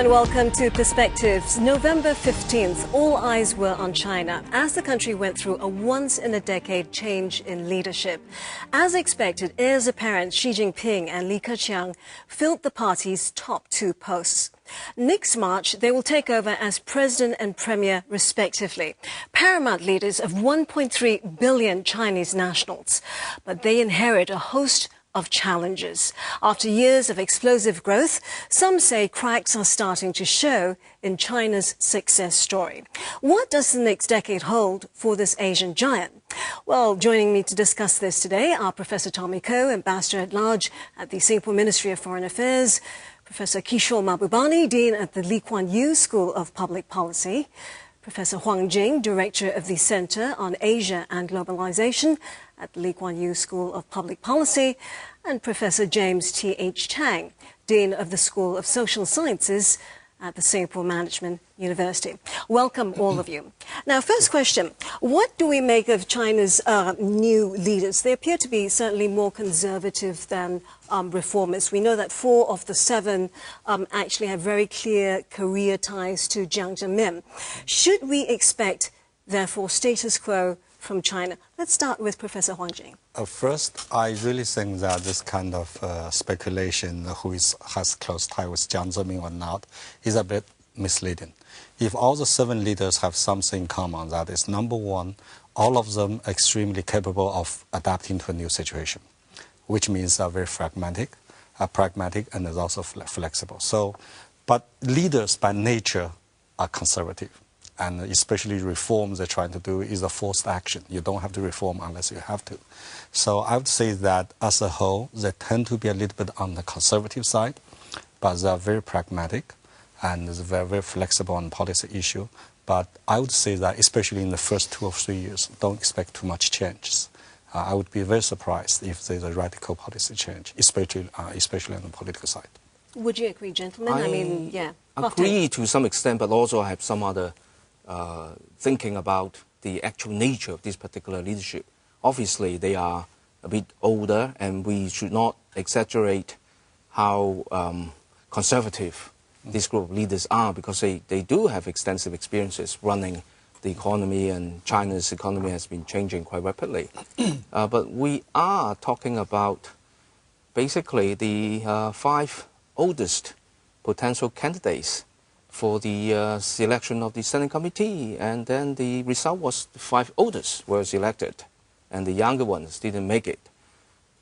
and welcome to Perspectives. November 15th, all eyes were on China as the country went through a once-in-a-decade change in leadership. As expected, heirs apparent Xi Jinping and Li Keqiang filled the party's top two posts. Next March, they will take over as president and premier, respectively, paramount leaders of 1.3 billion Chinese nationals. But they inherit a host of challenges. After years of explosive growth, some say cracks are starting to show in China's success story. What does the next decade hold for this Asian giant? Well, joining me to discuss this today are Professor Tommy Koh, Ambassador at Large at the Singapore Ministry of Foreign Affairs, Professor Kishore Mahbubani, Dean at the Lee Kuan Yew School of Public Policy, Professor Huang Jing, Director of the Center on Asia and Globalization at the Lee Kuan Yew School of Public Policy, and Professor James T.H. Tang, Dean of the School of Social Sciences at the Singapore Management University. Welcome, all of you. Now, first question, what do we make of China's new leaders? They appear to be certainly more conservative than reformists. We know that 4 of the 7 actually have very clear career ties to Jiang Zemin. Should we expect, therefore, status quo from China? Let's start with Professor Huang Jing. First, I really think that this kind of speculation, who has close tie with Jiang Zemin or not, is a bit misleading. If all the 7 leaders have something in common, that is, number one, all of them extremely capable of adapting to a new situation, which means they're very pragmatic, and is also flexible. So, but leaders by nature are conservative. And especially reforms they're trying to do is a forced action. You don't have to reform unless you have to. So I would say that as a whole, they tend to be a little bit on the conservative side, but they're very pragmatic and they're very flexible on policy issue. But I would say that especially in the first 2 or 3 years, don't expect too much changes. I would be very surprised if there's a radical policy change, especially on the political side. Would you agree, gentlemen? I mean, yeah. Agree to some extent, but also I have some other thinking about the actual nature of this particular leadership. Obviously, they are a bit older, and we should not exaggerate how conservative this group of leaders are, because they do have extensive experiences running the economy, and China's economy has been changing quite rapidly. But we are talking about basically the 5 oldest potential candidates for the selection of the Standing Committee, and then the result was the 5 oldest were elected, and the younger ones didn't make it.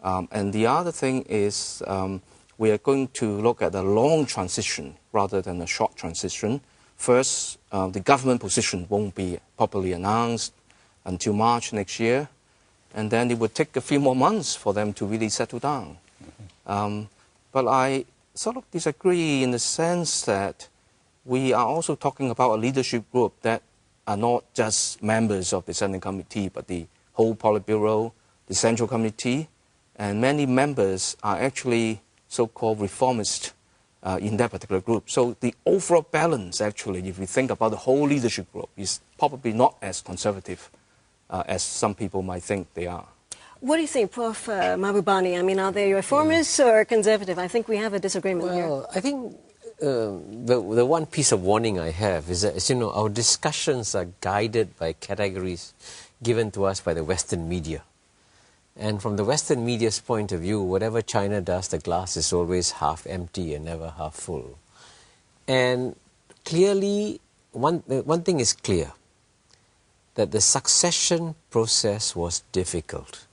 And the other thing is we are going to look at a long transition rather than a short transition. First, the government position won't be properly announced until March next year, and then it would take a few more months for them to really settle down. But I sort of disagree in the sense that we are also talking about a leadership group that are not just members of the Standing Committee, but the whole Politburo, the Central Committee, and many members are actually so-called reformists in that particular group. So the overall balance, actually, if we think about the whole leadership group, is probably not as conservative as some people might think they are. What do you think, Prof. Mahbubani? I mean, are they reformists or conservative? I think we have a disagreement here. Well, I think the one piece of warning I have is that, as you know, our discussions are guided by categories given to us by the Western media. And from the Western media's point of view, whatever China does, the glass is always half empty and never half full. And clearly, one thing is clear, that the succession process was difficult.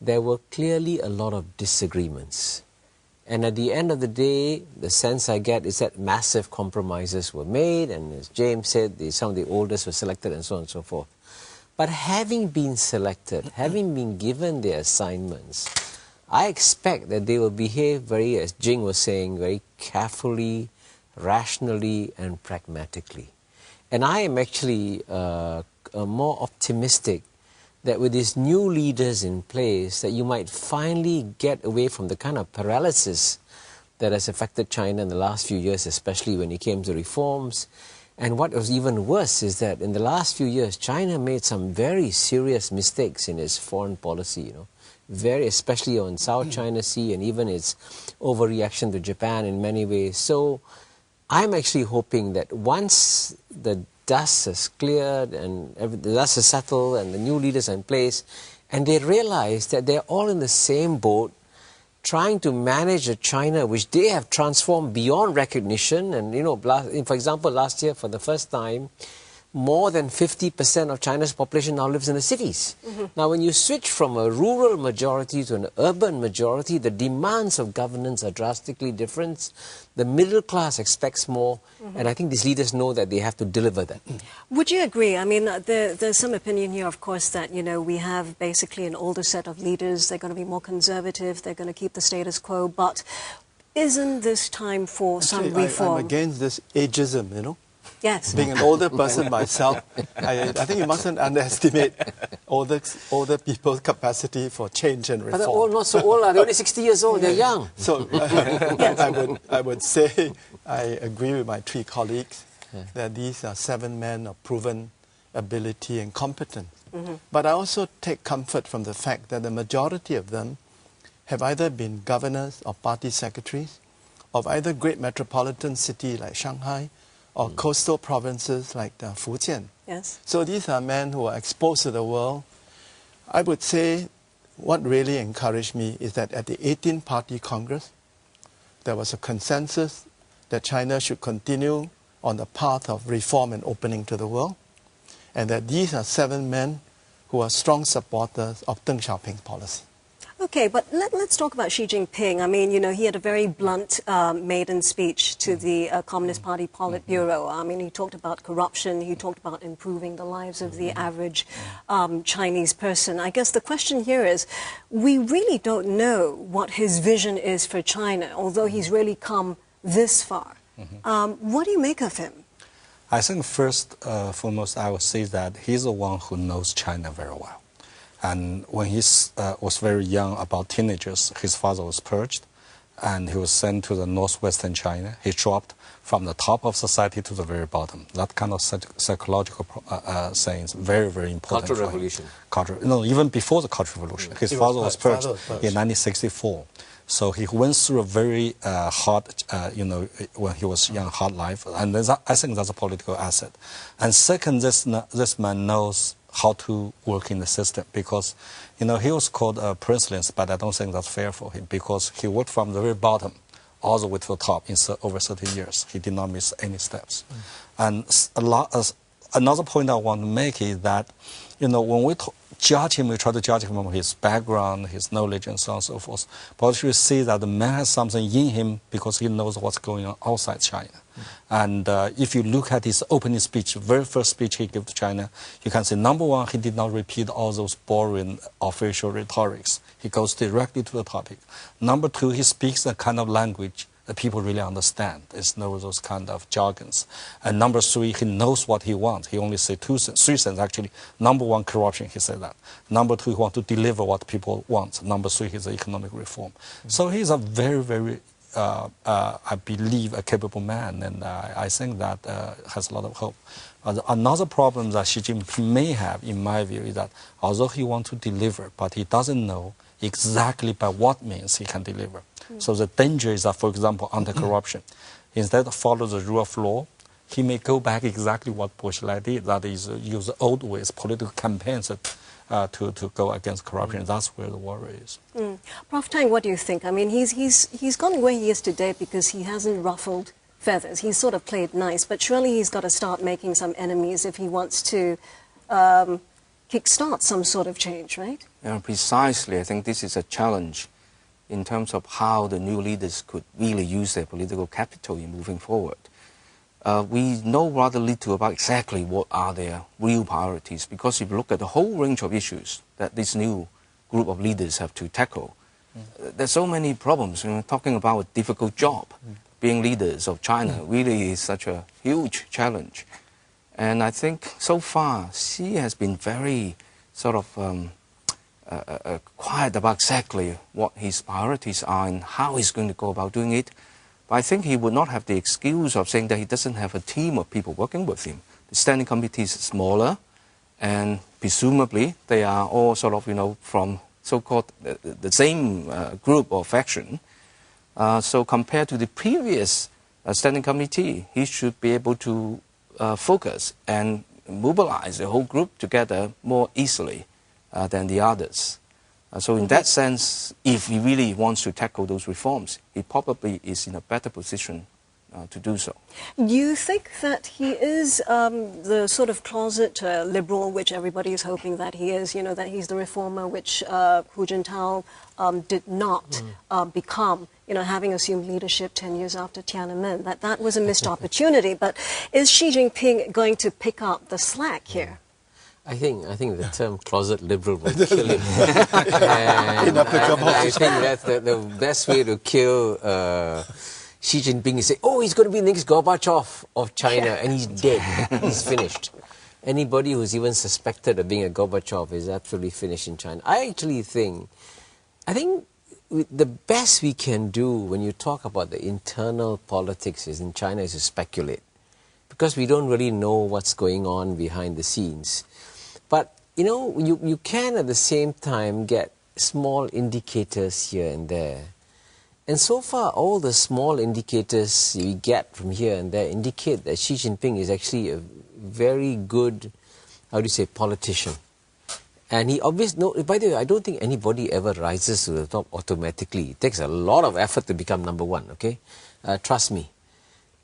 There were clearly a lot of disagreements. And at the end of the day, the sense I get is that massive compromises were made, and as James said, some of the oldest were selected and so on and so forth. But having been selected, having been given their assignments, I expect that they will behave very, as Jing was saying, very carefully, rationally, and pragmatically. And I am actually more optimistic that with these new leaders in place, that you might finally get away from the kind of paralysis that has affected China in the last few years, especially when it came to reforms. And what was even worse is that in the last few years, China made some very serious mistakes in its foreign policy, especially on South China Sea, and even its overreaction to Japan in many ways. So I'm actually hoping that once the dust has cleared and the dust has settled and the new leaders are in place, and they realize that they're all in the same boat, trying to manage a China which they have transformed beyond recognition. And, you know, for example, last year, for the first time, more than 50% of China's population now lives in the cities. Now, when you switch from a rural majority to an urban majority, the demands of governance are drastically different. The middle class expects more, and I think these leaders know that they have to deliver that. Would you agree? I mean, there's some opinion here, of course, that, you know, we have basically an older set of leaders. They're going to be more conservative. They're going to keep the status quo. But isn't this time for some reform? I'm against this ageism, you know. Yes. Being an older person myself, I think you mustn't underestimate older people's capacity for change and reform. But they're all not so old. They're only 60 years old. They're young. So I would say I agree with my three colleagues that these are 7 men of proven ability and competence. But I also take comfort from the fact that the majority of them have either been governors or party secretaries of either great metropolitan city like Shanghai or coastal provinces like Fujian. Yes. So these are men who are exposed to the world. I would say what really encouraged me is that at the 18th Party Congress, there was a consensus that China should continue on the path of reform and opening to the world, and that these are 7 men who are strong supporters of Deng Xiaoping's policy. Okay, but let's talk about Xi Jinping. I mean, you know, he had a very blunt maiden speech to the Communist Party Politburo. I mean, he talked about corruption. He talked about improving the lives of the average Chinese person. I guess the question here is, we really don't know what his vision is for China, although he's really come this far. What do you make of him? I think first, foremost, I would say that he's the one who knows China very well. And when he was very young, about teenagers, his father was purged, and he was sent to the northwestern China. He dropped from the top of society to the very bottom. That kind of psychological saying is very, very important. Cultural Revolution. No, even before the Cultural Revolution. His father was purged in 1964. So he went through a very hard, you know, when he was young, hard life. And I think that's a political asset. And second, this man knows how to work in the system, because, you know, he was called a princeless, but I don't think that's fair for him, because he worked from the very bottom all the way to the top in over 30 years. He did not miss any steps. And another point I want to make is that, you know, when we judge him, we try to judge him from his background, his knowledge, and so on and so forth. But you see that the man has something in him because he knows what's going on outside China. And if you look at his opening speech, very first speech he gave to China, you can see, number one, he did not repeat all those boring official rhetorics. He goes directly to the topic. Number two, he speaks a kind of language that people really understand. There's no those kind of jargons. And number three, he knows what he wants. He only said three things actually. Number one, corruption, he said that. Number two, he wants to deliver what people want. Number three, he's an economic reform. So he's a very, very, I believe, a capable man, and I think that has a lot of hope. Another problem that Xi Jinping may have, in my view, is that although he wants to deliver, but he doesn't know exactly by what means he can deliver. So the danger is that, for example, anti-corruption, instead of follow the rule of law, he may go back exactly what Bush did, that is, use old ways, political campaigns to go against corruption. That's where the worry is. Prof. Tang, what do you think? I mean, he's gone where he is today because he hasn't ruffled feathers. He's sort of played nice, but surely he's got to start making some enemies if he wants to kickstart some sort of change, right? Yeah, precisely. I think this is a challenge in terms of how the new leaders could really use their political capital in moving forward. We know rather little about exactly what are their real priorities, because if you look at the whole range of issues that this new group of leaders have to tackle, there's so many problems. You know, talking about a difficult job, being leaders of China really is such a huge challenge. And I think so far, Xi has been very sort of quiet about exactly what his priorities are and how he's going to go about doing it. But I think he would not have the excuse of saying that he doesn't have a team of people working with him. The standing committee is smaller, and presumably they are all sort of, you know, from so-called the same group or faction. So compared to the previous standing committee. He should be able to focus and mobilize the whole group together more easily than the others. So in that sense, if he really wants to tackle those reforms, he probably is in a better position to do so. You think that he is the sort of closet liberal, which everybody is hoping that he is, you know, that he's the reformer, which Hu Jintao did not become, you know, having assumed leadership 10 years after Tiananmen, that was a missed opportunity. But is Xi Jinping going to pick up the slack here? I think the term closet liberal will kill him. And I think that's the best way to kill Xi Jinping is say, oh, he's going to be the next Gorbachev of China, and he's dead. He's finished. Anybody who's even suspected of being a Gorbachev is absolutely finished in China. I think the best we can do when you talk about the internal politics in China is to speculate, because we don't really know what's going on behind the scenes. But, you know, you can at the same time get small indicators here and there. And so far, all the small indicators we get from here and there indicate that Xi Jinping is actually a very good, how do you say, politician. And he obviously, by the way, I don't think anybody ever rises to the top automatically. It takes a lot of effort to become number one, okay? Trust me.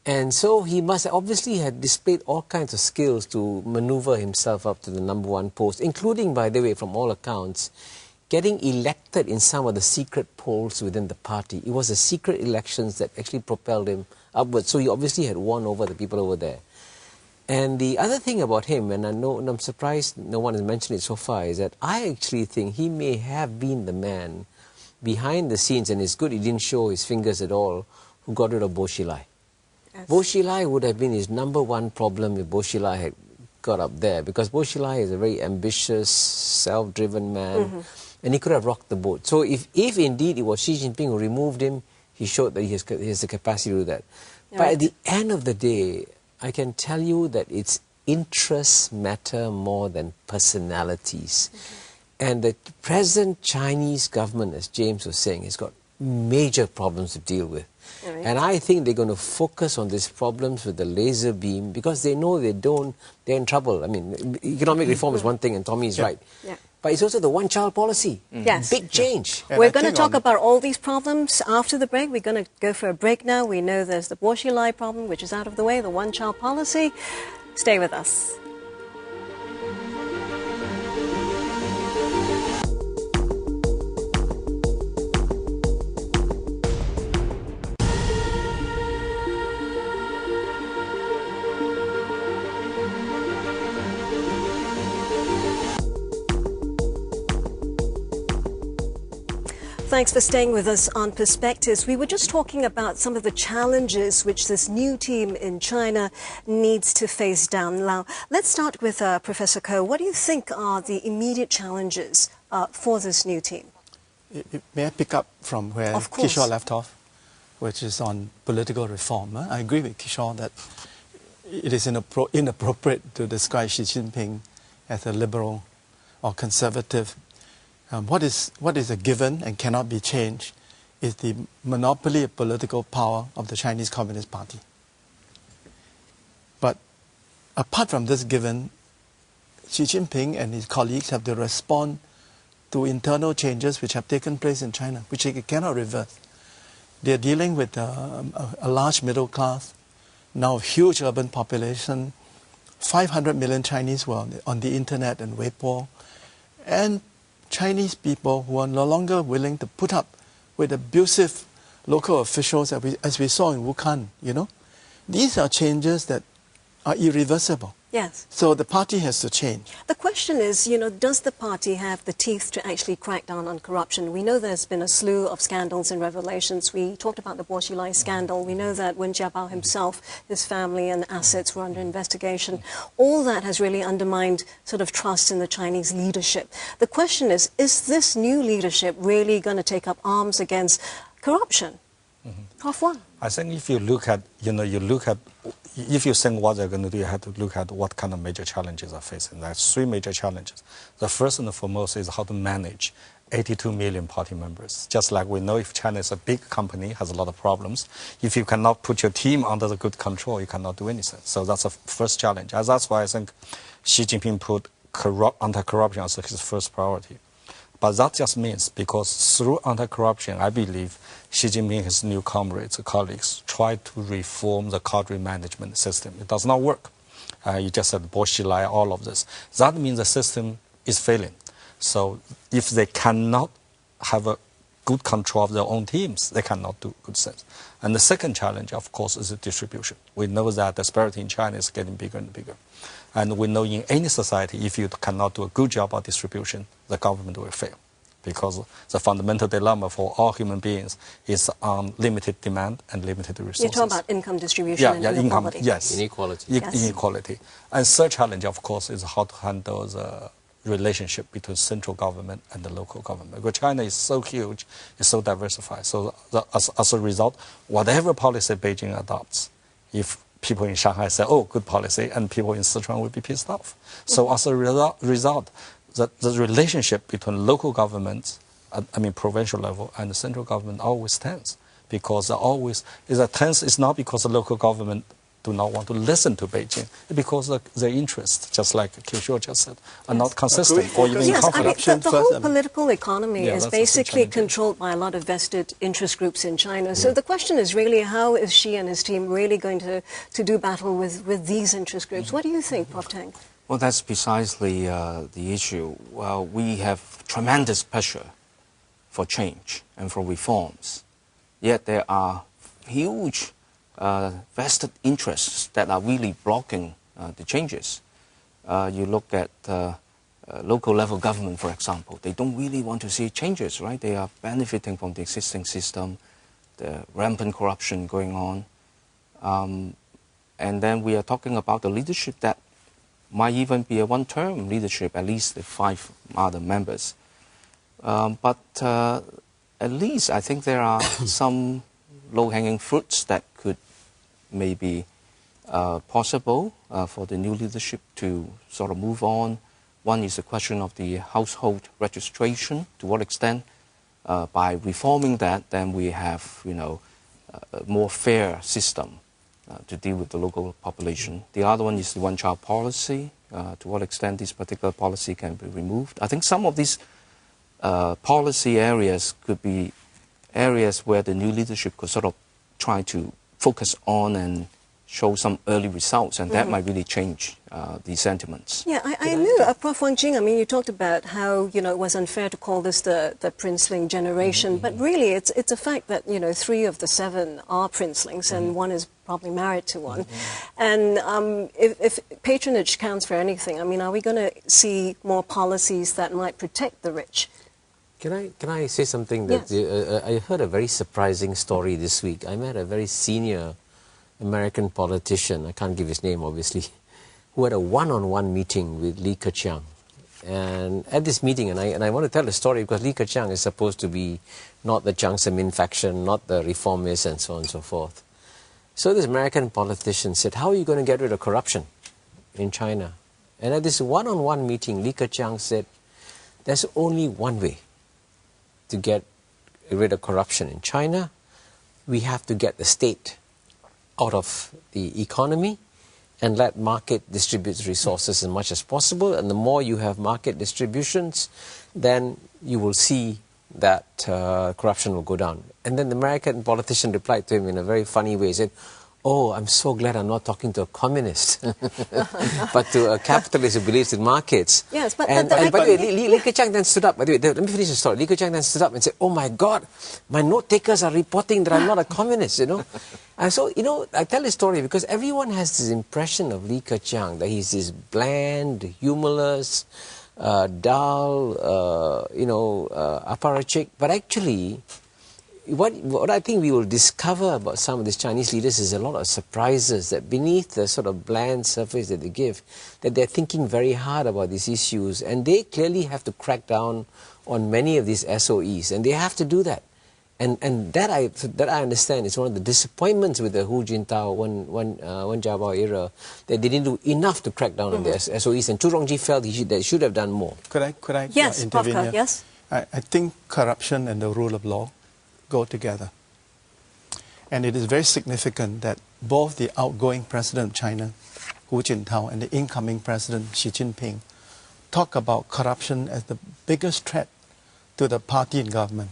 And so he must obviously have displayed all kinds of skills to maneuver himself up to the number one post, including, by the way, from all accounts, getting elected in some of the secret polls within the party. It was the secret elections that actually propelled him upwards. So he obviously had won over the people over there. And the other thing about him, and I'm surprised no one has mentioned it so far, is that I actually think he may have been the man behind the scenes, and it's good he didn't show his fingers at all, who got rid of Bo Xilai. Yes. Bo Xilai would have been his number one problem if Bo Xilai had got up there, because Bo Xilai is a very ambitious, self-driven man, and he could have rocked the boat. So if indeed it was Xi Jinping who removed him, he showed that he has the capacity to do that. Right. But at the end of the day, I can tell you that its interests matter more than personalities. And the present Chinese government, as James was saying, has got major problems to deal with. Right. And I think they're going to focus on these problems with the laser beam, because they know they're in trouble. I mean, economic reform is one thing, and Tommy is right. Yeah. But it's also the one-child policy. Yes. Big change. Yeah. We're going to talk about all these problems after the break. We're going to go for a break now. We know there's the Bo Xilai problem, which is out of the way, the one-child policy. Stay with us. Thanks for staying with us on Perspectives. We were just talking about some of the challenges which this new team in China needs to face down. Now, let's start with Professor Koh. What do you think are the immediate challenges for this new team? May I pick up from where Kishore left off, which is on political reform? I agree with Kishore that it is inappropriate to describe Xi Jinping as a liberal or conservative. What is a given and cannot be changed is the monopoly of political power of the Chinese Communist Party. But apart from this given, Xi Jinping and his colleagues have to respond to internal changes which have taken place in China, which they cannot reverse. They are dealing with a large middle class, now a huge urban population. 500 million Chinese were on the internet and Weibo, and Chinese people who are no longer willing to put up with abusive local officials, as we saw in Wuhan, you know. These are changes that are irreversible. Yes. So the party has to change. The question is, you know, does the party have the teeth to actually crack down on corruption? We know there's been a slew of scandals and revelations. We talked about the Bo Xilai scandal. We know that Wen Jiabao himself, his family and assets were under investigation. All that has really undermined sort of trust in the Chinese leadership. The question is this new leadership really going to take up arms against corruption? Half one. I think if you look at, if you think what they're going to do, you have to look at what kind of major challenges are facing. There's three major challenges. The first and the foremost is how to manage 82 million party members. Just like we know if China is a big company, has a lot of problems, if you cannot put your team under the good control, you cannot do anything. So that's the first challenge. And that's why I think Xi Jinping put anti-corruption as his first priority. But that just means because through anti-corruption, I believe Xi Jinping and his new comrades, colleagues, try to reform the cadre management system. It does not work. You just said Boxilai, all of this. That means the system is failing. So if they cannot have a good control of their own teams, they cannot do good things. And the second challenge, of course, is the distribution. We know that disparity in China is getting bigger and bigger. And we know in any society, if you cannot do a good job of distribution, the government will fail. Because the fundamental dilemma for all human beings is limited demand and limited resources. You're talking about income distribution and inequality. Yes. Inequality. Inequality. And third challenge, of course, is how to handle the relationship between central government and the local government. Because China is so huge, it's so diversified. So as a result, whatever policy Beijing adopts, if people in Shanghai say, oh, good policy, and people in Sichuan will be pissed off. So as a result, the relationship between local governments, provincial level, and the central government always tense. Because it's not because the local government do not want to listen to Beijing, because their interests, just like Kishore just said, are not consistent or even in conflict. The whole political economy is basically controlled by a lot of vested interest groups in China. So the question is really, how is Xi and his team really going to do battle with these interest groups? What do you think, Prof. Tang? Well, that's precisely the issue. Well, we have tremendous pressure for change and for reforms, yet there are huge vested interests that are really blocking the changes. You look at local level government, for example, they don't really want to see changes, right? They are benefiting from the existing system, the rampant corruption going on. And then we are talking about the leadership that might even be a one-term leadership, at least the 5 other members. But at least I think there are some low-hanging fruits that could maybe possible for the new leadership to sort of move on. One is the question of the household registration. To what extent, by reforming that, then we have, a more fair system to deal with the local population. The other one is the one-child policy. To what extent this particular policy can be removed. I think some of these policy areas could be areas where the new leadership could sort of try to focus on and show some early results, and that might really change the sentiments. Yeah, I knew, Prof. Wang Jing, you talked about how, it was unfair to call this the princeling generation, but really it's a fact that, 3 of the 7 are princelings, and one is probably married to one. And if patronage counts for anything, are we going to see more policies that might protect the rich? Can I say something? That Yes. I heard a very surprising story this week. I met a very senior American politician, I can't give his name obviously, who had a one-on-one meeting with Li Keqiang. And at this meeting, and I want to tell the story because Li Keqiang is supposed to be not the Jiang Zemin faction, not the reformists, and so on and so forth. So this American politician said, how are you going to get rid of corruption in China? And at this one-on-one meeting, Li Keqiang said, there's only one way to get rid of corruption in China. We have to get the state out of the economy and let market distribute resources as much as possible. And the more you have market distributions, then you will see that corruption will go down. And then the American politician replied to him in a very funny way. He said, oh, I'm so glad I'm not talking to a communist, but to a capitalist who believes in markets. Yes, but by the way, Li Keqiang then stood up. By the way, let me finish the story. Li Keqiang then stood up and said, oh my God, my note takers are reporting that I'm not a communist, And so, I tell this story because everyone has this impression of Li Keqiang, that he's this bland, humorless, dull, apparatchik. But actually, what I think we will discover about some of these Chinese leaders is a lot of surprises, that beneath the sort of bland surface that they give, that they're thinking very hard about these issues, and they clearly have to crack down on many of these SOEs, and they have to do that. And that I understand is one of the disappointments with the Hu Jintao Wen Jiabao era, that they didn't do enough to crack down on the SOEs, and Chu Rongji felt that he should have done more. Could I Yes, intervene here? Yes. I think corruption and the rule of law go together. And it is very significant that both the outgoing president of China, Hu Jintao, and the incoming president, Xi Jinping, talk about corruption as the biggest threat to the party in government.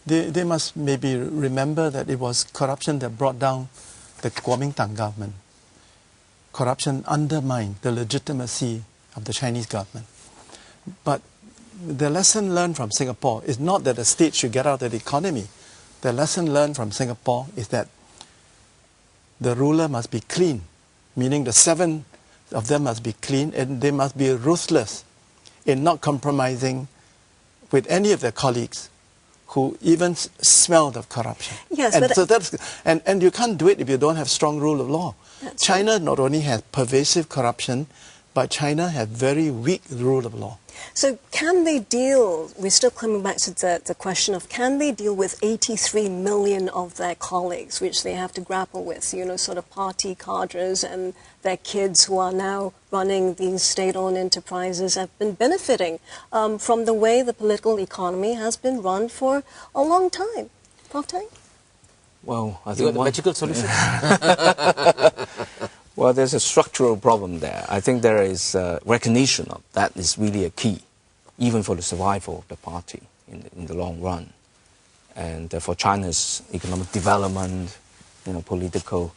They must maybe remember that it was corruption that brought down the Kuomintang government. Corruption undermined the legitimacy of the Chinese government. But the lesson learned from Singapore is not that the state should get out of the economy. The lesson learned from Singapore is that the ruler must be clean, meaning the 7 of them must be clean, and they must be ruthless in not compromising with any of their colleagues who even smelled of corruption. Yes, and but so and you can't do it if you don't have strong rule of law. China not only has pervasive corruption, but China has very weak rule of law. So can they deal, we're still coming back to the question of, can they deal with 83 million of their colleagues, which they have to grapple with, you know, sort of party cadres and their kids who are now running these state-owned enterprises, have been benefiting from the way the political economy has been run for a long time. Prof. Tang? Well, I You think got the magical solution? well, there's a structural problem there. I think there is recognition of that is really a key, even for the survival of the party in the long run. And for China's economic development, you know, political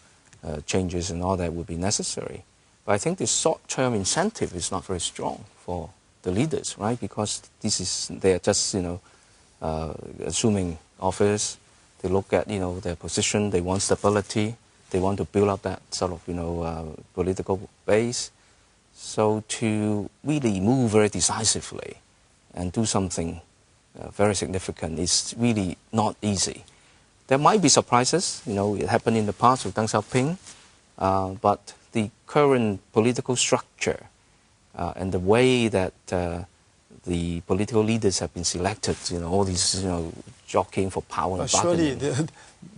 changes and all that would be necessary. But I think the short-term incentive is not very strong for the leaders, right? Because they're just, you know, assuming office. They look at, you know, their position. They want stability. They want to build up that sort of, you know, political base. So to really move very decisively and do something very significant is really not easy. There might be surprises. You know, it happened in the past with Deng Xiaoping, but the current political structure and the way that the political leaders have been selected, you know, all these, you know, jockeying for power and Surely bargaining.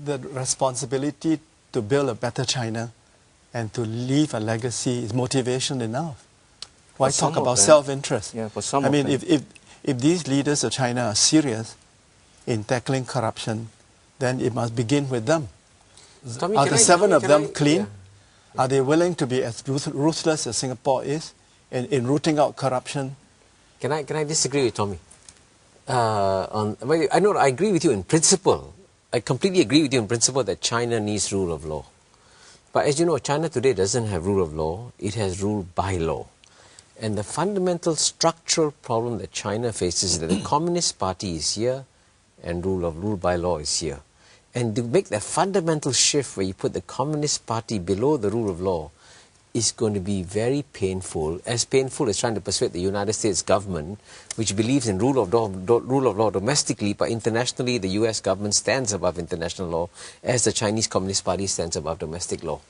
the responsibility to build a better China and to leave a legacy is motivation enough. Why For some talk of about them. self-interest? Yeah, for some I of mean, them. if these leaders of China are serious in tackling corruption, then it must begin with them. Tommy, Are can the I- 7 of can them I- clean? yeah. Are they willing to be as ruthless as Singapore is in rooting out corruption? Can I disagree with Tommy? I agree with you in principle. I completely agree with you in principle that China needs rule of law. But as you know, China today doesn't have rule of law. It has rule by law. And the fundamental structural problem that China faces is that the Communist Party is here and rule by law is here. And to make that fundamental shift where you put the Communist Party below the rule of law is going to be very painful as trying to persuade the United States government, which believes in rule of law domestically, but internationally the US government stands above international law, as the Chinese Communist Party stands above domestic law.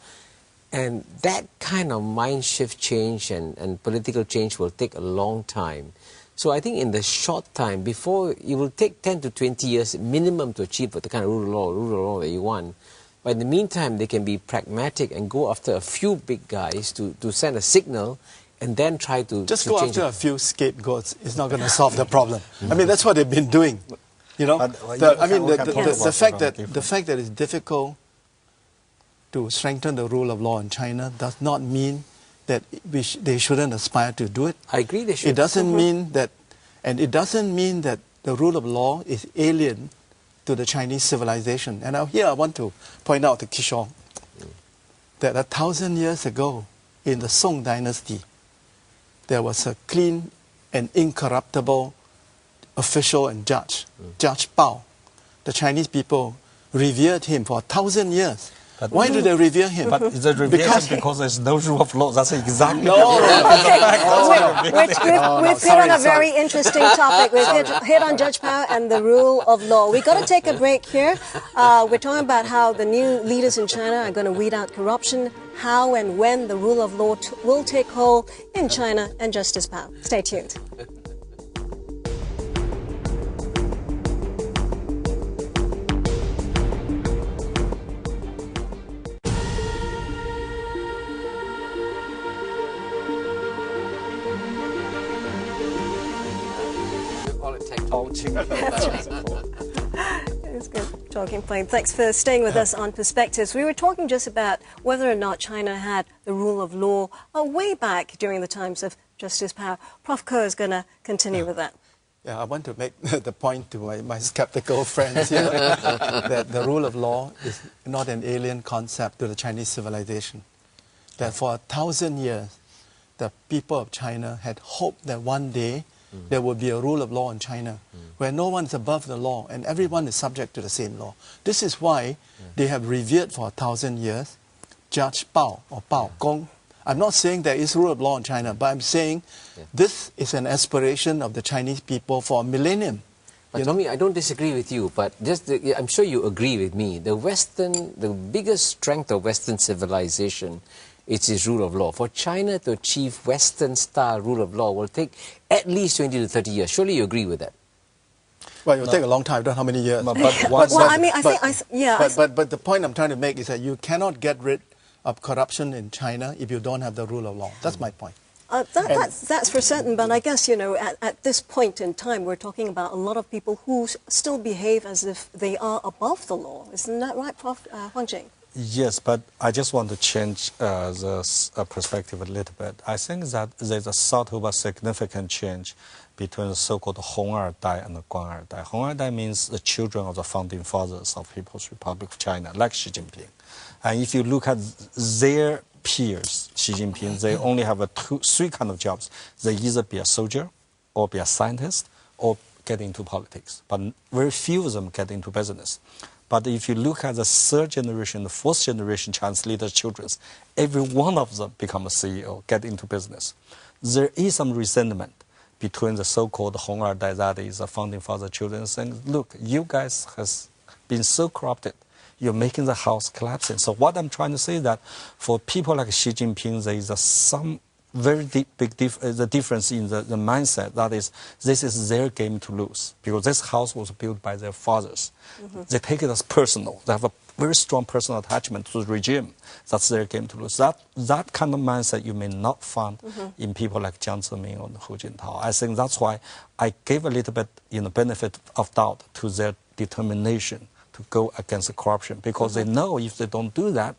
And that kind of mind shift change and political change will take a long time. So I think in the short time, before, it will take 10 to 20 years minimum to achieve the kind of rule of law that you want. But in the meantime, they can be pragmatic and go after a few big guys to send a signal and then try to Just to go change after it. a few scapegoats. It's not going to solve the problem. I mean, that's what they've been doing. You know, the fact that it's difficult to strengthen the rule of law in China does not mean that they shouldn't aspire to do it. I agree they should. It doesn't mean that, and it doesn't mean that the rule of law is alien to the Chinese civilization. And now here I want to point out to Kishore that 1,000 years ago in the Song dynasty, there was a clean and incorruptible official and judge, Judge Bao. The Chinese people revered him for 1,000 years. Why do they revere him? But it's a because there's no rule of law. That's exactly We've hit on a very interesting topic. We've hit on Judge Pao and the rule of law. We've got to take a break here. We're talking about how the new leaders in China are going to weed out corruption, how and when the rule of law will take hold in China, and Justice Pao. Stay tuned. Call it tech talk. watching. It's good talking point. Thanks for staying with us on Perspectives. We were talking just about whether or not China had the rule of law way back during the times of Justice Power. Prof. Ko is going to continue with that. Yeah, I want to make the point to my skeptical friends here that the rule of law is not an alien concept to the Chinese civilization. That for 1,000 years, the people of China had hoped that one day there would be a rule of law in China where no one is above the law and everyone is subject to the same law. This is why they have revered for 1,000 years Judge Bao or Bao Gong. I'm not saying there is rule of law in China, but I'm saying this is an aspiration of the Chinese people for a millennium. But Tommy, I don't disagree with you, but I'm sure you agree with me. The biggest strength of Western civilization is its rule of law. For China to achieve Western-style rule of law will take at least 20 to 30 years. Surely you agree with that? Well, it will take a long time. I don't know how many years. But the point I'm trying to make is that you cannot get rid of corruption in China if you don't have the rule of law. That's my point. That's for certain, but I guess, you know, at this point in time, we're talking about a lot of people who still behave as if they are above the law. Isn't that right, Prof. Huang Jing? Yes, but I just want to change the perspective a little bit. I think that there's a subtle but significant change between the so-called Hong Er Dai and the Guan Er Dai. Hong Er Dai means the children of the founding fathers of People's Republic of China, like Xi Jinping. And if you look at their peers, Xi Jinping, they only have three kind of jobs. They either be a soldier, or be a scientist, or get into politics. But very few of them get into business. But if you look at the third generation, the fourth generation Chinese leaders' children, every one of them become a CEO, get into business. There is some resentment between the so-called Hong Er Dai, that is the founding father children, saying, look, you guys has been so corrupted. You're making the house collapsing. So what I'm trying to say is that for people like Xi Jinping, there is some very big difference in the mindset. That is, this is their game to lose, because this house was built by their fathers. They take it as personal. They have a very strong personal attachment to the regime. That's their game to lose. That kind of mindset you may not find in people like Jiang Zemin or Hu Jintao. I think that's why I gave a little bit benefit of doubt to their determination to go against the corruption, because they know if they don't do that,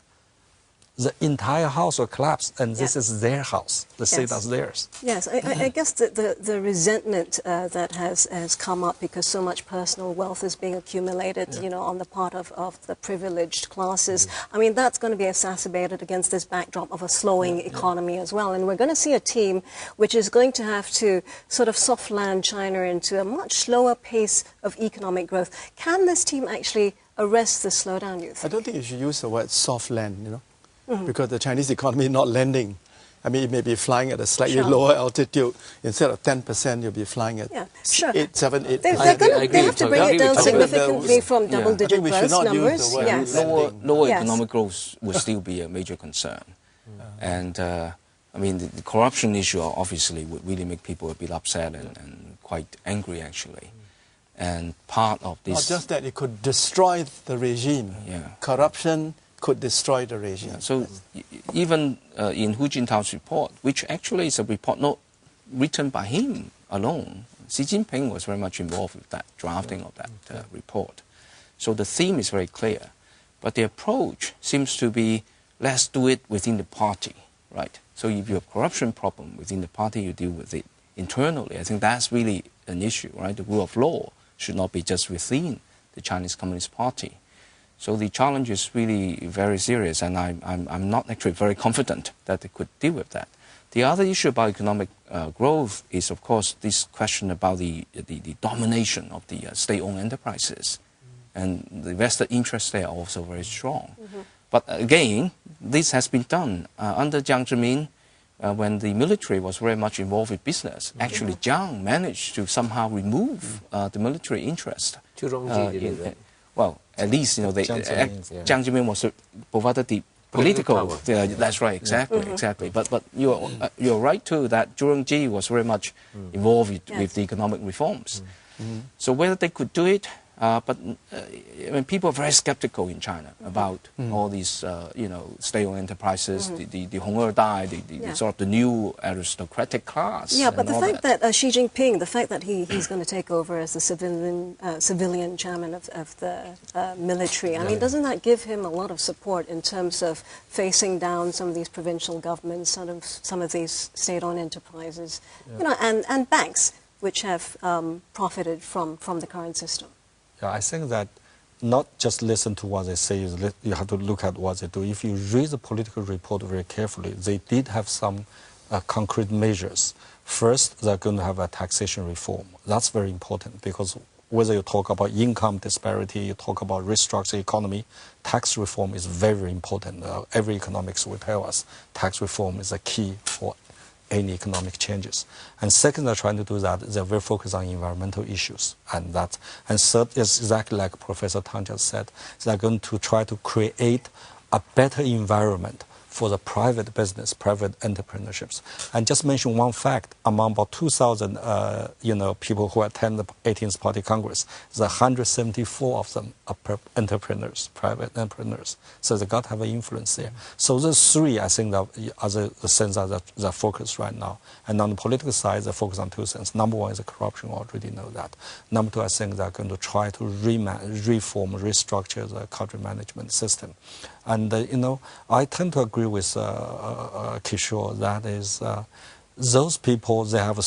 the entire house will collapse, and this is their house. They say that's theirs. Yes, I guess the resentment that has come up because so much personal wealth is being accumulated, you know, on the part of the privileged classes. I mean, that's going to be exacerbated against this backdrop of a slowing economy as well. And we're going to see a team which is going to have to sort of soft land China into a much slower pace of economic growth. Can this team actually arrest the slowdown, you think? I don't think you should use the word soft land, you know. Because the Chinese economy is not landing. I mean, it may be flying at a slightly lower altitude. Instead of 10%, you'll be flying at 8, 7, 8%. They have to bring it down significantly from double-digit growth numbers. Lower economic growth will still be a major concern. And, I mean, the corruption issue obviously would really make people a bit upset and quite angry, actually. And part of this... Not just that, it could destroy the regime. Corruption could destroy the regime. So even in Hu Jintao's report, which actually is a report not written by him alone, Xi Jinping was very much involved with that drafting of that report. So the theme is very clear. But the approach seems to be, let's do it within the party, right? So if you have corruption problem within the party, you deal with it internally. I think that's really an issue, right? The rule of law should not be just within the Chinese Communist Party. So the challenge is really very serious, and I'm not actually very confident that they could deal with that. The other issue about economic growth is, of course, this question about the domination of the state-owned enterprises. And the vested interests there are also very strong. But again, this has been done under Jiang Zemin when the military was very much involved with business. Actually, Jiang managed to somehow remove the military interest. Well, at least, you know, Jiang Zemin was provided the political. That's right, exactly. But you're right too that Zhu Rongji was very much involved with the economic reforms. So whether they could do it, But I mean, people are very skeptical in China about all these, state-owned enterprises, the Hong Dai, the sort of the new aristocratic class. Yeah, but the fact that Xi Jinping, the fact that he's going to take over as the civilian chairman of the military, I mean, doesn't that give him a lot of support in terms of facing down some of these provincial governments, some of these state-owned enterprises, and banks which have profited from the current system? Yeah, I think that not just listen to what they say, you have to look at what they do. If you read the political report very carefully, they did have some concrete measures. First, they're going to have a taxation reform. That's very important because whether you talk about income disparity, you talk about restructuring economy, tax reform is very, very important. Every economics will tell us tax reform is a key for any economic changes. And second, they're trying to do that, they're very focused on environmental issues. And third is exactly like Professor Tang just said, they're going to try to create a better environment for the private business, private entrepreneurships. And just mention one fact, among about 2,000 people who attend the 18th Party Congress, the 174 of them are entrepreneurs, private entrepreneurs. So they got to have an influence there. So those three, I think, are the things that they're focused right now. And on the political side, they focus on two things. Number one is the corruption, we already know that. Number two, I think they're going to try to reform, restructure the country management system. And, I tend to agree with Kishore, that is, those people, they have,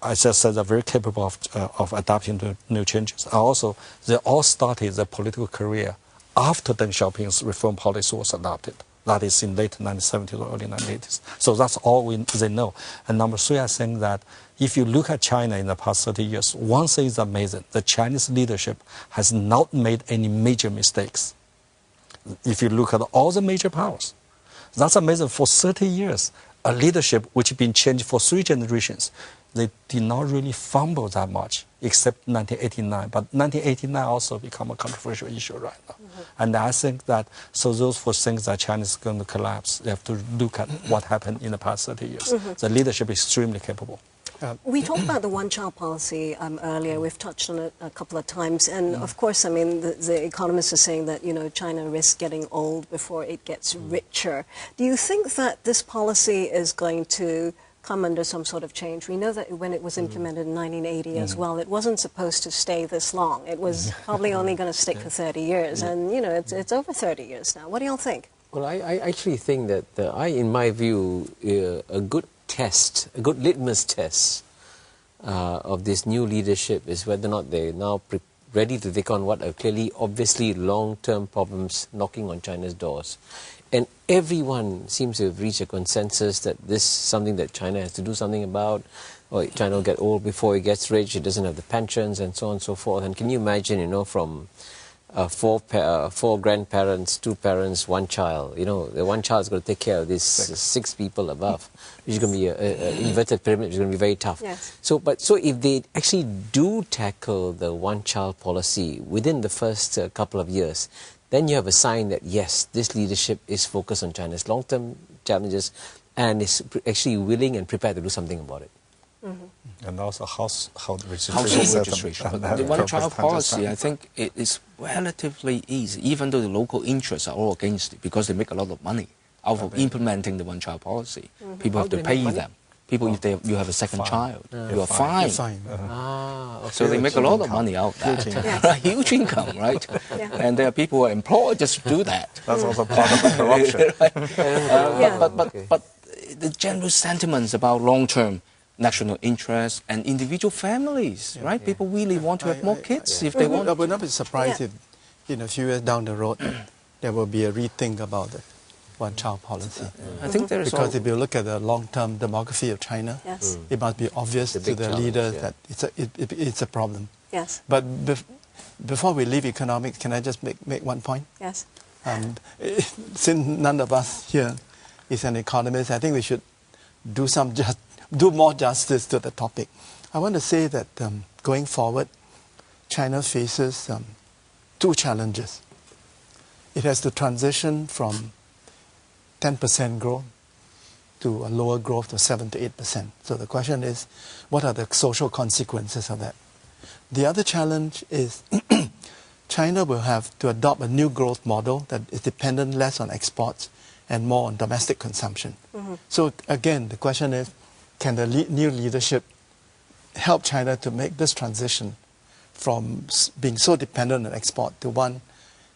I just said, they're very capable of adapting to new changes. Also, they all started their political career after Deng Xiaoping's reform policy was adopted. That is in late 1970s or early 1980s. So that's all they know. And number three, I think that if you look at China in the past 30 years, one thing is amazing. The Chinese leadership has not made any major mistakes. If you look at all the major powers, that's amazing. For 30 years, a leadership which has been changed for 3 generations, they did not really fumble that much, except 1989. But 1989 also become a controversial issue right now. And I think that, so those four things that China is going to collapse, they have to look at what happened in the past 30 years. The leadership is extremely capable. We talked about the one-child policy earlier. We've touched on it a couple of times. And, of course, I mean, the economists are saying that, China risks getting old before it gets richer. Do you think that this policy is going to come under some sort of change? We know that when it was implemented in 1980 as well, it wasn't supposed to stay this long. It was probably only going to stick for 30 years. And, it's over 30 years now. What do y'all think? Well, I actually think that, in my view, a good test, a good litmus test of this new leadership is whether or not they're now ready to take on what are clearly, obviously, long-term problems knocking on China's doors. And everyone seems to have reached a consensus that this is something that China has to do something about, or China will get old before it gets rich, it doesn't have the pensions, and so on and so forth. And can you imagine, from four grandparents, 2 parents, 1 child. The 1 child is going to take care of these 6 people above, which is going to be an inverted pyramid, which is going to be very tough. Yes. So if they actually do tackle the one-child policy within the first couple of years, then you have a sign that, yes, this leadership is focused on China's long-term challenges and is actually willing and prepared to do something about it. And also household registration. But the one-child policy, I think it is relatively easy, even though the local interests are all against it, because they make a lot of money out of implementing the one-child policy. People have to pay them. People, if you have a second child, you are fined. Okay. So they make a lot of money out of that. Huge income, right? And there are people who are employed just to do that. That's also part of the corruption. But the general sentiments about long-term national interests and individual families, right? People really want to have more kids if they want. I would not be surprised if, a few years down the road, there will be a rethink about the one-child policy. I think there is because if you look at the long-term demography of China, it must be obvious to the leaders that it's a problem. Yes. But before we leave economics, can I just make one point? Yes. Since none of us here is an economist, I think we should do more justice to the topic. I want to say that going forward, China faces 2 challenges. It has to transition from 10% growth to a lower growth of 7 to 8%. So the question is, what are the social consequences of that? The other challenge is China will have to adopt a new growth model that is dependent less on exports and more on domestic consumption. So again, the question is, can the new leadership help China to make this transition from being so dependent on export to one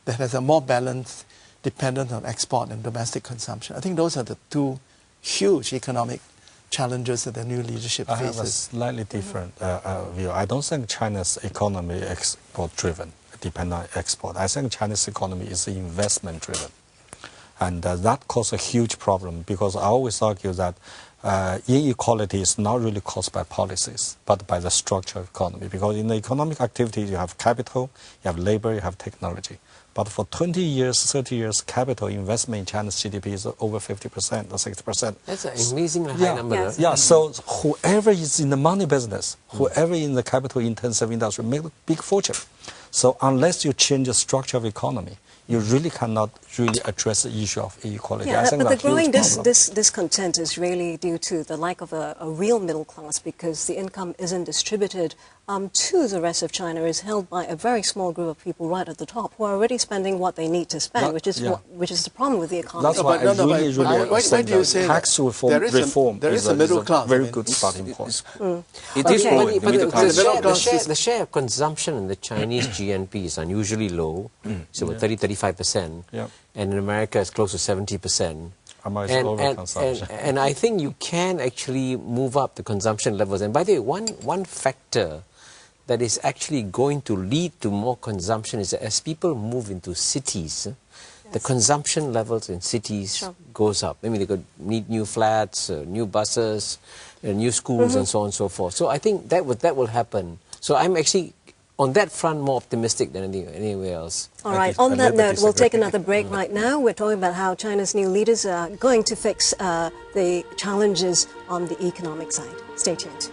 that has a more balanced dependence on export and domestic consumption? I think those are the two huge economic challenges that the new leadership faces. I have a slightly different view. I don't think China's economy is export-driven, depend on export. I think China's economy is investment-driven. And that causes a huge problem, because I always argue that inequality is not really caused by policies, but by the structure of economy. Because in the economic activity, you have capital, you have labor, you have technology. But for 20 years, 30 years, capital investment in China's GDP is over 50% or 60%. That's an amazingly high number. Yes. Yeah, so whoever is in the money business, whoever in the capital-intensive industry, make a big fortune. So unless you change the structure of economy, you really cannot really address the issue of inequality. Yeah, I think but the growing problem. discontent is really due to the lack of a real middle class, because the income isn't distributed to the rest of China. Is held by a very small group of people right at the top who are already spending what they need to spend, which is the problem with the economy. That's why I really why do you say tax that? reform There is a middle class. very good starting point. It is growing. But the The share of consumption in the Chinese GNP is unusually low, so about 30-35%, and in America it's close to 70%. And I think you can actually move up the consumption levels. And by the way, one factor that is actually going to lead to more consumption is that as people move into cities, the consumption levels in cities goes up. I mean, they could need new flats, new buses, new schools, and so on and so forth. So I think that will happen. So I'm actually, on that front, more optimistic than anywhere else. All right, on that note, we'll take another break right now. We're talking about how China's new leaders are going to fix the challenges on the economic side. Stay tuned.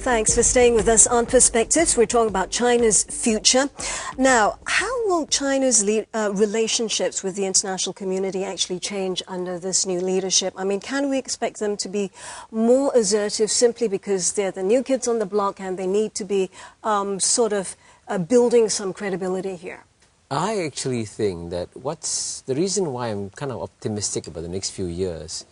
Thanks for staying with us on Perspectives. We're talking about China's future. Now, how will China's relationships with the international community actually change under this new leadership? I mean, can we expect them to be more assertive simply because they're the new kids on the block and they need to be building some credibility here? I actually think that the reason why I'm kind of optimistic about the next few years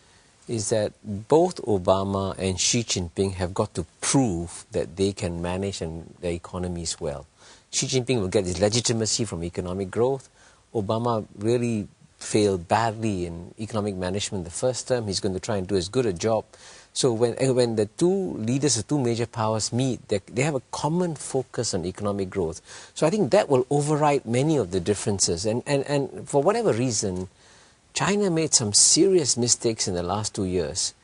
is that both Obama and Xi Jinping have got to prove that they can manage their economies well. Xi Jinping will get his legitimacy from economic growth. Obama really failed badly in economic management the first term. He's going to try and do as good a job. So when the two leaders, the two major powers meet, they have a common focus on economic growth. So I think that will override many of the differences. And for whatever reason, China made some serious mistakes in the last 2 years.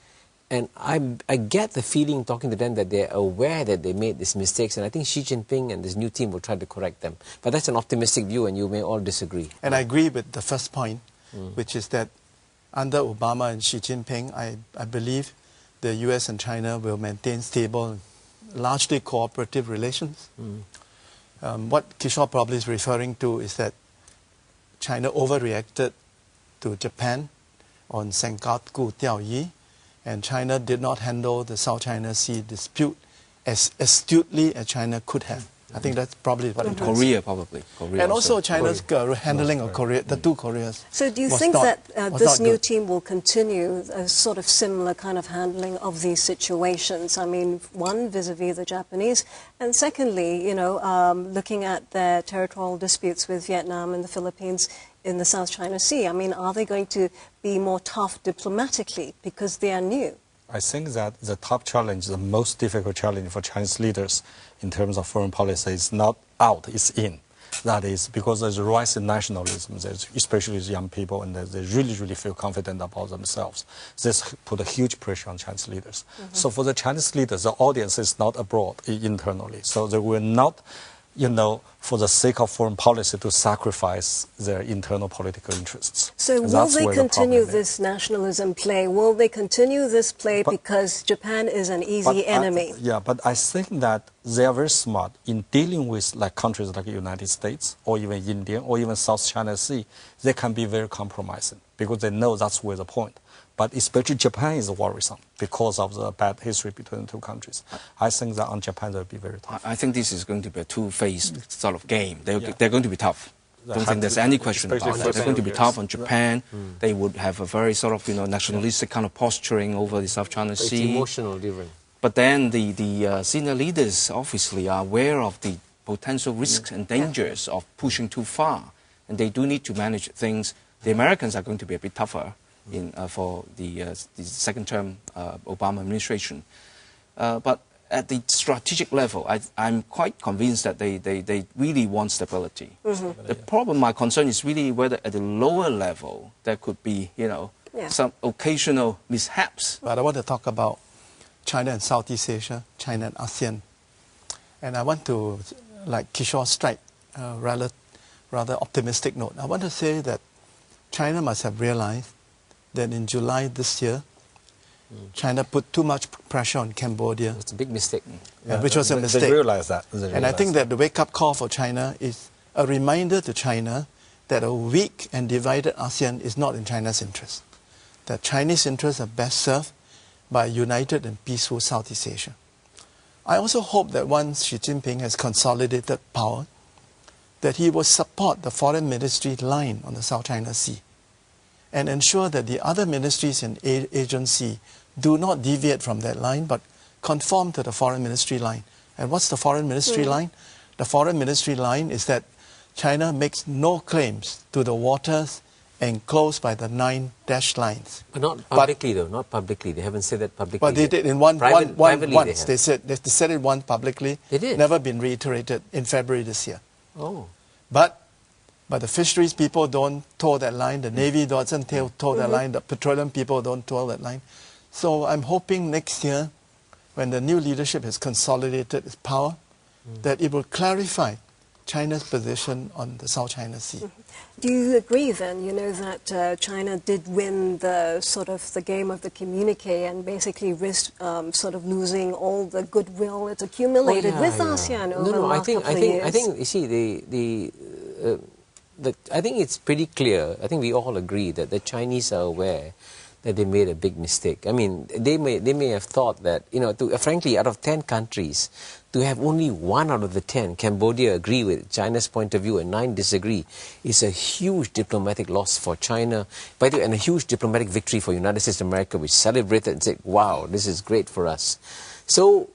And I get the feeling, talking to them, that they're aware that they made these mistakes. And I think Xi Jinping and this new team will try to correct them. But that's an optimistic view, and you may all disagree. And I agree with the first point, which is that under Obama and Xi Jinping, I believe the US and China will maintain stable, largely cooperative relations. What Kishore probably is referring to is that China overreacted to Japan on Senkaku Diaoyi, and China did not handle the South China Sea dispute as astutely as China could have. I think that's probably what it was. Korea, probably. Korea and also China's handling of Korea, the two Koreas. So do you think that this new team will continue a sort of similar kind of handling of these situations? I mean, one, vis-a-vis the Japanese, and secondly, looking at their territorial disputes with Vietnam and the Philippines in the South China Sea. I mean, are they going to be more tough diplomatically because they are new? I think that the top challenge, the most difficult challenge for Chinese leaders in terms of foreign policy is not out, it's in. That is because there's a rise in nationalism, especially with young people, and they really, really feel confident about themselves. This put a huge pressure on Chinese leaders. So for the Chinese leaders, the audience is not abroad, internally. So they will not for the sake of foreign policy to sacrifice their internal political interests. So And will that's they where the continue problem is. this nationalism play? Will they continue this play because Japan is an easy enemy? But I think that they are very smart in dealing with countries like the United States or even India or even South China Sea. They can be very compromising because they know that's where the point. But especially Japan is worrisome because of the bad history between the two countries. I think that on Japan they'll be very tough. I think this is going to be a two-phased sort of game. They're going to be tough. Don't think there's any question about it. They're going to be tough on Japan. They would have a very sort of nationalistic kind of posturing over the South China Sea. It's emotional, different. But then the senior leaders obviously are aware of the potential risks and dangers of pushing too far, and they do need to manage things. The Americans are going to be a bit tougher for the second term Obama administration. But at the strategic level, I'm quite convinced that they really want stability. The problem, my concern is really whether at the lower level there could be, some occasional mishaps. But I want to talk about China and Southeast Asia, China and ASEAN. And I want to, like Kishore, strike a rather optimistic note. I want to say that China must have realized that in July this year, China put too much pressure on Cambodia. It's a big mistake. Which was a mistake. They realize that. And I think that the wake-up call for China is a reminder to China that a weak and divided ASEAN is not in China's interest. That Chinese interests are best served by a united and peaceful Southeast Asia. I also hope that once Xi Jinping has consolidated power, that he will support the foreign ministry line on the South China Sea and ensure that the other ministries and agencies do not deviate from that line but conform to the foreign ministry line. And what's the foreign ministry line? The foreign ministry line is that China makes no claims to the waters enclosed by the 9 dashed lines. But not publicly, though. Not publicly. They haven't said that publicly. But they did in privately once. They said it once publicly. They did. Never been reiterated in February this year. Oh. But the fisheries people don't tow that line. The Navy doesn't tow that line. The petroleum people don't tow that line. So I'm hoping next year, when the new leadership has consolidated its power, that it will clarify China's position on the South China Sea. Do you agree then, that China did win the game of the communique and basically risked sort of losing all the goodwill it's accumulated with ASEAN over the last couple of years? I think, you see, I think it's pretty clear. I think we all agree that the Chinese are aware that they made a big mistake. I mean, they may have thought that, frankly, out of 10 countries, to have only 1 out of the 10, Cambodia, agree with China's point of view and 9 disagree, is a huge diplomatic loss for China, by the way, and a huge diplomatic victory for United States of America, which celebrated and said, wow, this is great for us. So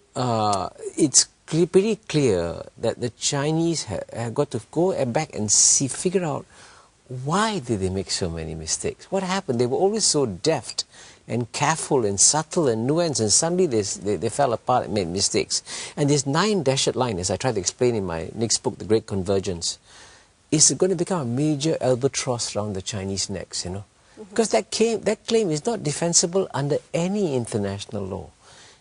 it's pretty clear that the Chinese have got to go back and figure out why did they make so many mistakes? What happened? They were always so deft and careful and subtle and nuanced, and suddenly they fell apart and made mistakes. And this 9 dashed line, as I tried to explain in my next book, The Great Convergence, is going to become a major albatross around the Chinese necks, Because that claim is not defensible under any international law.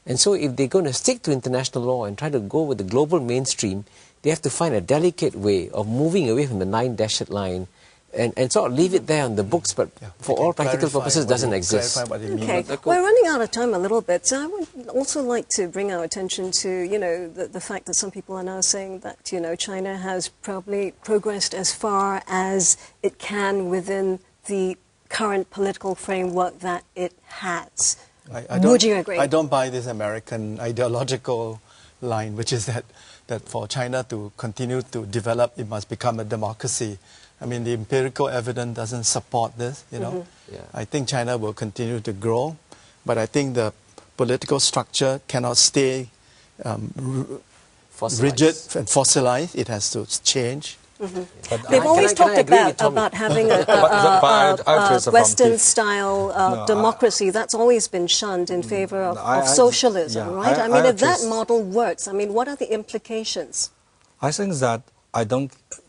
And so if they're going to stick to international law and try to go with the global mainstream, they have to find a delicate way of moving away from the 9 dashed line and sort of leave it there on the books, but for all practical purposes doesn't exist. Okay, we're running out of time a little bit, so I would also like to bring our attention to, the fact that some people are now saying that, China has probably progressed as far as it can within the current political framework that it has. Would you agree? I don't buy this American ideological line, which is that for China to continue to develop, it must become a democracy. I mean, the empirical evidence doesn't support this, I think China will continue to grow, but I think the political structure cannot stay rigid and fossilized. It has to change. They've always talked about having a Western-style democracy. That's always been shunned in favor of socialism, right? I mean, if that model works, what are the implications? I think that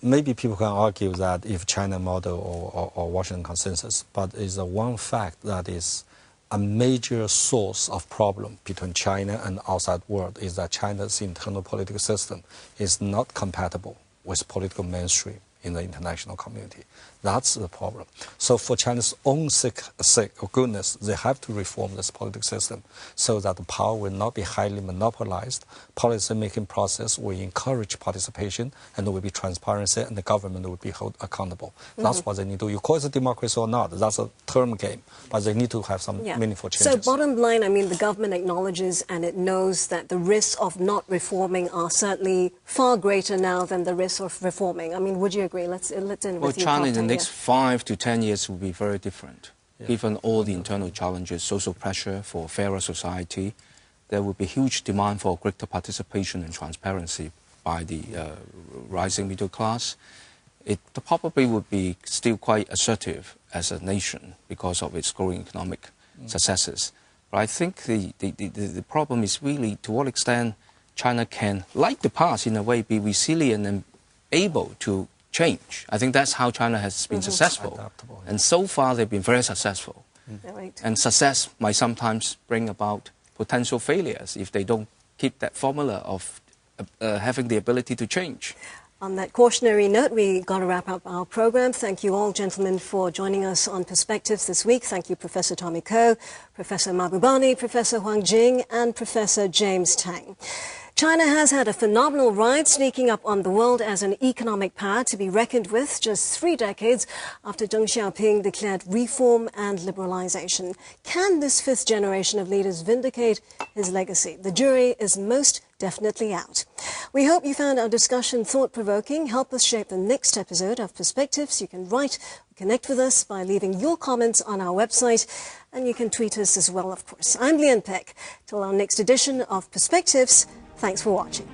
maybe people can argue that if China model or Washington consensus, but it's one fact that is a major source of problem between China and outside world is that China's internal political system is not compatible with political mainstream in the international community. That's the problem. So for China's own sake or goodness, they have to reform this political system so that the power will not be highly monopolized. Policy-making process will encourage participation, and there will be transparency, and the government will be held accountable. That's what they need to do. You call it a democracy or not, that's a term game, but they need to have some meaningful changes. So bottom line, I mean, the government acknowledges and it knows that the risks of not reforming are certainly far greater now than the risks of reforming. I mean, would you agree? Let's end with you. Well, China in the Captain, next 5 to 10 years will be very different. Given all the internal challenges, social pressure for a fairer society, there will be huge demand for greater participation and transparency by the rising middle class. It probably would be still quite assertive as a nation because of its growing economic successes. But I think the problem is really to what extent China can, like the past in a way, be resilient and able to change. I think that's how China has been successful. Adaptable, And so far, they've been very successful. Right. And success might sometimes bring about potential failures if they don't keep that formula of having the ability to change. On that cautionary note, we got to wrap up our program. Thank you all, gentlemen, for joining us on Perspectives this week. Thank you, Professor Tommy Koh, Professor Mahbubani, Professor Huang Jing, and Professor James Tang. China has had a phenomenal ride, sneaking up on the world as an economic power to be reckoned with just 3 decades after Deng Xiaoping declared reform and liberalization. Can this 5th generation of leaders vindicate his legacy? The jury is most definitely out. We hope you found our discussion thought-provoking. Help us shape the next episode of Perspectives. You can write or connect with us by leaving your comments on our website, and you can tweet us as well, of course. I'm Lian Pek. Till our next edition of Perspectives, thanks for watching.